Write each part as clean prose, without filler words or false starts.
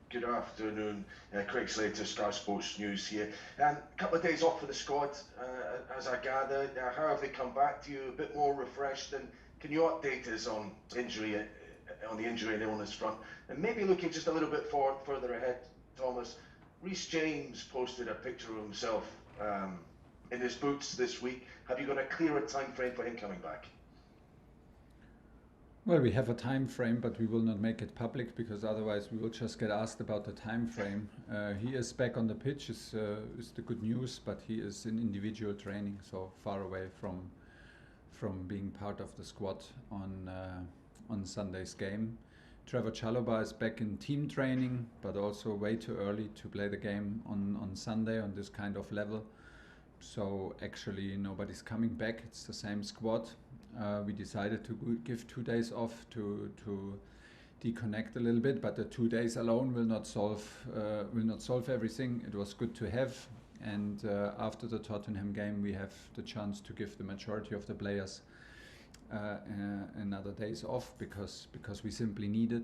Good afternoon. Craig Slater, Sky Sports News here. A couple of days off for the squad, as I gather. How have they come back to you? A bit more refreshed, and can you update us on the injury and illness front? And maybe looking just a little bit further ahead, Thomas. Reece James posted a picture of himself in his boots this week. Have you got a clearer time frame for him coming back? Well, we have a time frame, but we will not make it public because otherwise we will just get asked about the time frame. He is back on the pitch, is the good news, but he is in individual training, so far away from being part of the squad on Sunday's game. Trevor Chalobah is back in team training, but also way too early to play the game on Sunday on this kind of level. So actually nobody's coming back. It's the same squad. We decided to give 2 days off to deconnect a little bit, but the 2 days alone will not solve everything. It was good to have, and after the Tottenham game, we have the chance to give the majority of the players another days off because we simply need it.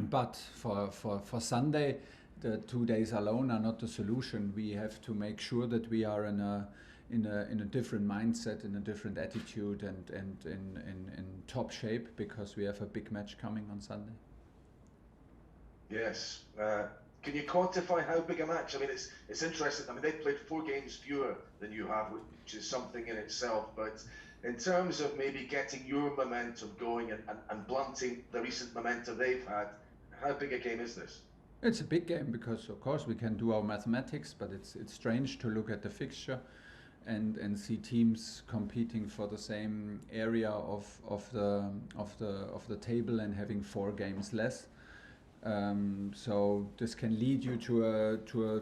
But for Sunday, the 2 days alone are not the solution. We have to make sure that we are in a different mindset, in a different attitude, and in top shape, because we have a big match coming on Sunday. Yes. Can you quantify how big a match? I mean, it's interesting. I mean, they've played 4 games fewer than you have, which is something in itself. But in terms of maybe getting your momentum going and blunting the recent momentum they've had, how big a game is this? It's a big game because, of course, we can do our mathematics, but it's strange to look at the fixture and see teams competing for the same area of the table and having 4 games less. So this can lead you to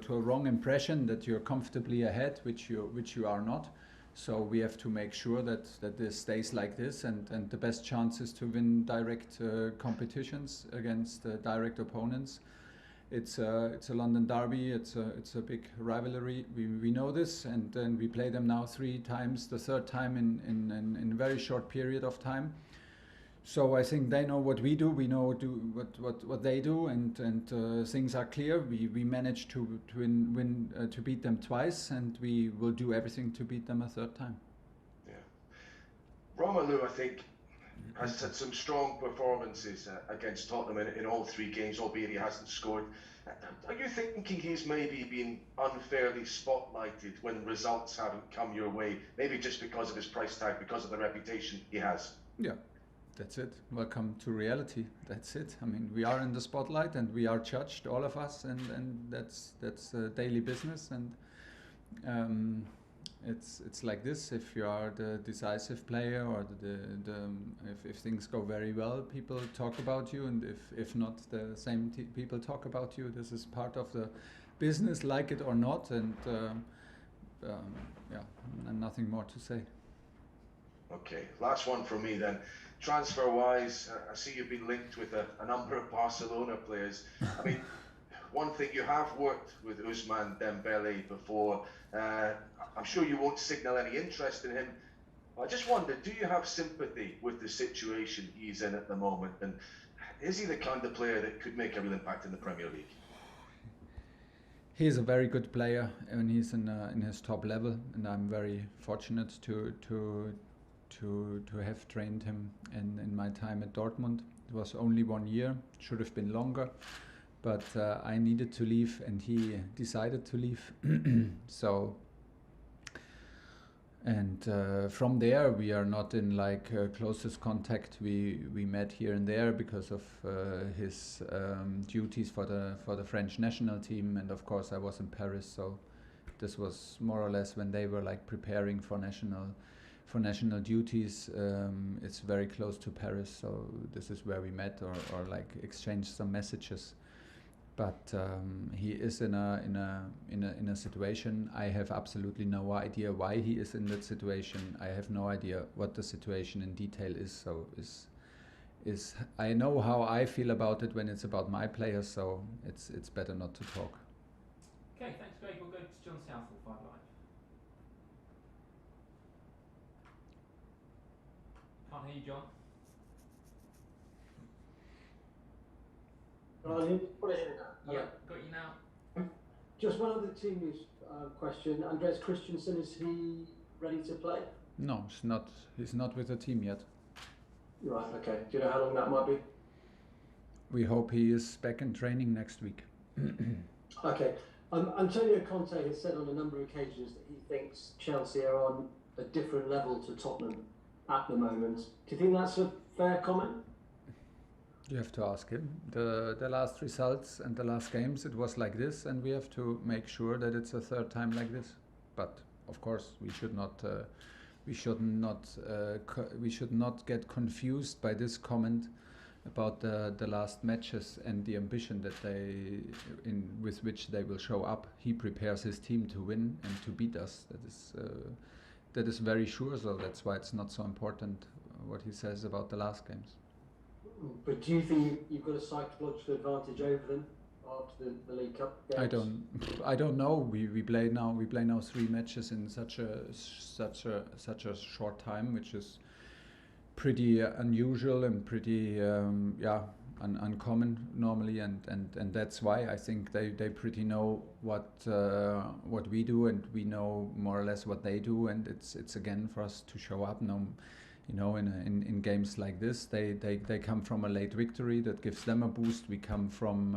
a wrong impression that you're comfortably ahead, which you are not. So we have to make sure that this stays like this, and the best chance is to win direct competitions against direct opponents. It's a London derby. It's a big rivalry. We know this, and then we play them now 3 times. The 3rd time in a very short period of time. So I think they know what we do. We know what they do, and things are clear. We managed to win to beat them twice, and we will do everything to beat them a 3rd time. Yeah, Romelu, I think, has had some strong performances against Tottenham in all 3 games, albeit he hasn't scored. Are you thinking he's maybe been unfairly spotlighted when results haven't come your way? Maybe just because of his price tag, because of the reputation he has? Yeah, that's it. Welcome to reality. That's it. I mean, we are in the spotlight and we are judged, all of us, and that's daily business. And it's like this. If you are the decisive player, or if things go very well, people talk about you, and if not, the same people talk about you. This is part of the business, like it or not, and yeah, and nothing more to say. Okay, last one from me then. Transfer-wise, I see you've been linked with a number of Barcelona players. I mean, one thing, you have worked with Ousmane Dembele before. I'm sure you won't signal any interest in him. I just wondered, do you have sympathy with the situation he's in at the moment? And is he the kind of player that could make a real impact in the Premier League? He's a very good player, and he's in his top level. And I'm very fortunate to have trained him in my time at Dortmund. It was only 1 year, should have been longer. But I needed to leave, and he decided to leave. So, and from there we are not in like closest contact. We met here and there because of his duties for the French national team, and of course I was in Paris. So this was more or less when they were like preparing for national duties. It's very close to Paris, so this is where we met or like exchanged some messages. But he is in a situation. I have absolutely no idea why he is in that situation. I have no idea what the situation in detail is. So I know how I feel about it when it's about my players. So it's better not to talk. Okay, thanks, Greg. We'll go to John Southall, 5 Live. Can't hear you, John. Yeah, got you now. Just one other team news question. Andreas Christensen, is he ready to play? No, he's not. He's not with the team yet. Right. Okay. Do you know how long that might be? We hope he is back in training next week. Okay. Antonio Conte has said on a number of occasions that he thinks Chelsea are on a different level to Tottenham at the moment. Do you think that's a fair comment? You have to ask him. The last results and the last games, it was like this, and we have to make sure that it's a third time like this. But of course, we should not get confused by this comment about the last matches and the ambition that with which they will show up. He prepares his team to win and to beat us. That is very sure. So that's why it's not so important what he says about the last games. But do you think you've got a psychological advantage over them after the League Cup games? I don't know. We play now 3 matches in such a short time, which is pretty unusual and pretty uncommon normally, and that's why I think they pretty know what we do, and we know more or less what they do, and it's again for us to show up now. You know, in games like this, they come from a late victory that gives them a boost. We come from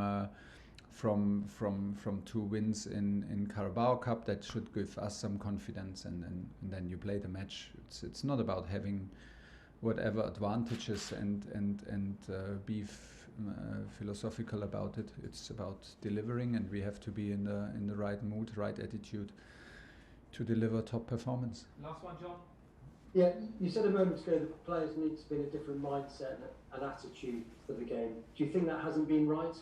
2 wins in Carabao Cup that should give us some confidence, and then you play the match. It's not about having whatever advantages and be philosophical about it. It's about delivering, and we have to be in the right mood, right attitude to deliver top performance. Last one, John. Yeah, you said a moment ago that players need to be in a different mindset and attitude for the game. Do you think that hasn't been right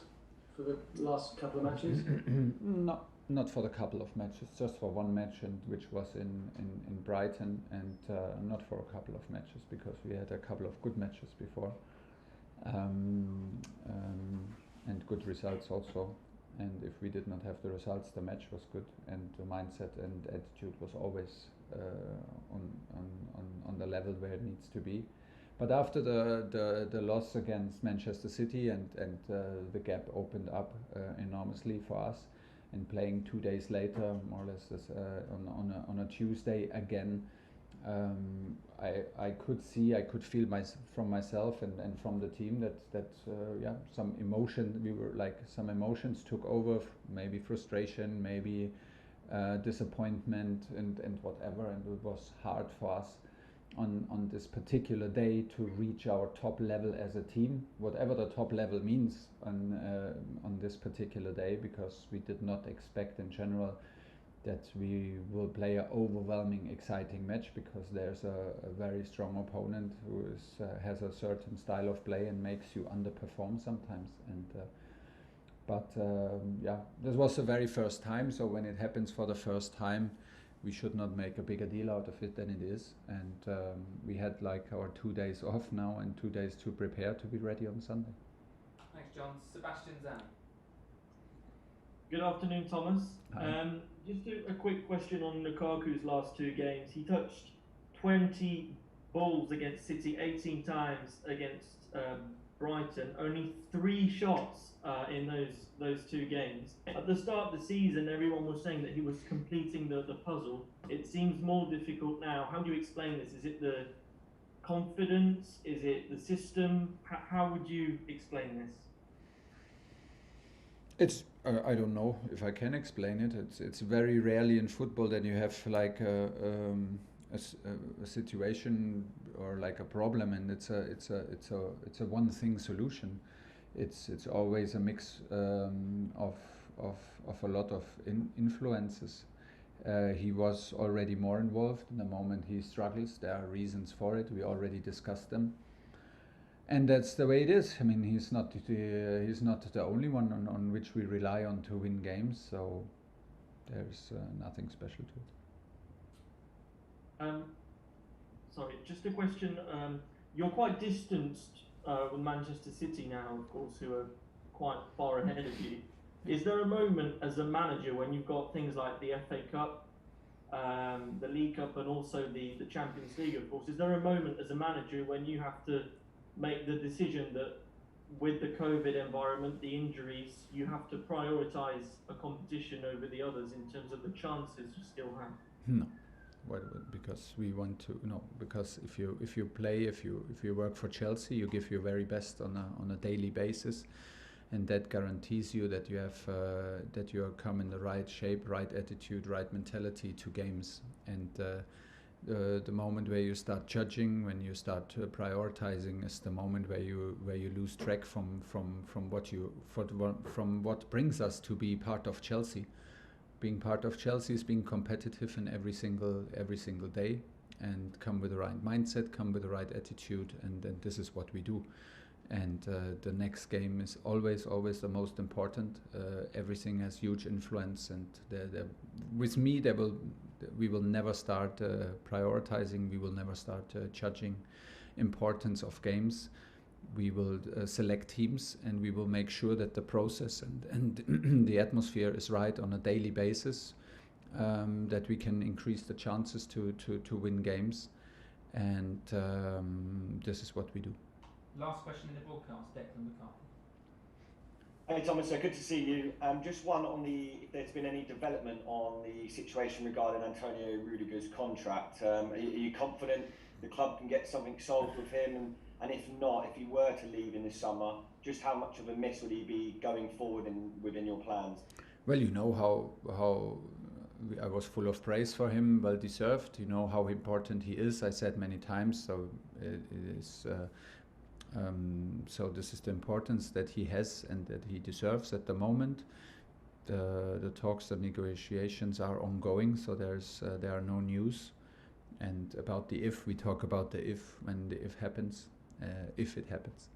for the last couple of matches? Not for the couple of matches, just for one match, and which was in Brighton, and not for a couple of matches, because we had a couple of good matches before, and good results also. And if we did not have the results, the match was good, and the mindset and attitude was always on the level where it needs to be. But after the loss against Manchester City and the gap opened up enormously for us, and playing 2 days later, more or less on a Tuesday again, I could feel from myself and from the team that some emotions took over, maybe frustration, maybe disappointment and whatever, and it was hard for us on this particular day to reach our top level as a team, whatever the top level means on this particular day, because we did not expect in general that we will play an overwhelming, exciting match, because there's a very strong opponent who has a certain style of play and makes you underperform sometimes. And this was the very first time, so when it happens for the first time, we should not make a bigger deal out of it than it is. And we had like our 2 days off now and 2 days to prepare to be ready on Sunday. Thanks, John. Sebastian Zani. Good afternoon, Thomas. Hi. Just a quick question on Lukaku's last 2 games. He touched 20 balls against City, 18 times against Brighton. Only 3 shots in those 2 games. At the start of the season, everyone was saying that he was completing the puzzle. It seems more difficult now. How do you explain this? Is it the confidence? Is it the system? How would you explain this? It's I don't know if I can explain it. It's very rarely in football that you have like a situation or like a problem, and it's a one thing solution. It's always a mix of a lot of influences. He was already more involved. In the moment he struggles, there are reasons for it. We already discussed them. And that's the way it is. I mean, he's not the only one on which we rely on to win games. So there's nothing special to it. Sorry, just a question. You're quite distanced with Manchester City now, of course, who are quite far ahead of you. Is there a moment as a manager when you've got things like the FA Cup, the League Cup, and also the Champions League, of course? Is there a moment as a manager when you have to make the decision that with the COVID environment, the injuries, you have to prioritise a competition over the others in terms of the chances you still have? No. Why? Because we want to. No. Because if you play, if you work for Chelsea, you give your very best on a daily basis, and that guarantees you that you have that you come in the right shape, right attitude, right mentality to games. And the moment where you start judging, when you start prioritizing, is the moment where you lose track from what brings us to be part of Chelsea. Being part of Chelsea is being competitive in every single day, and come with the right mindset, come with the right attitude, and this is what we do. And the next game is always the most important. Everything has huge influence, and with me we will never start prioritizing. We will never start judging importance of games. We will select teams, and we will make sure that the process and the atmosphere is right on a daily basis, that we can increase the chances to win games, and this is what we do. Last question in the broadcast, Declan McCarthy. Hey Thomas, good to see you. Just one on if there's been any development on the situation regarding Antonio Rudiger's contract. Are you confident the club can get something solved with him? And if not, if he were to leave in the summer, just how much of a miss would he be going forward within your plans? Well, you know how I was full of praise for him, well deserved. You know how important he is. I said many times. So it is. So this is the importance that he has and that he deserves at the moment. The talks, the negotiations are ongoing. So there are no news. And about the if, we talk about the if when the if happens. If it happens.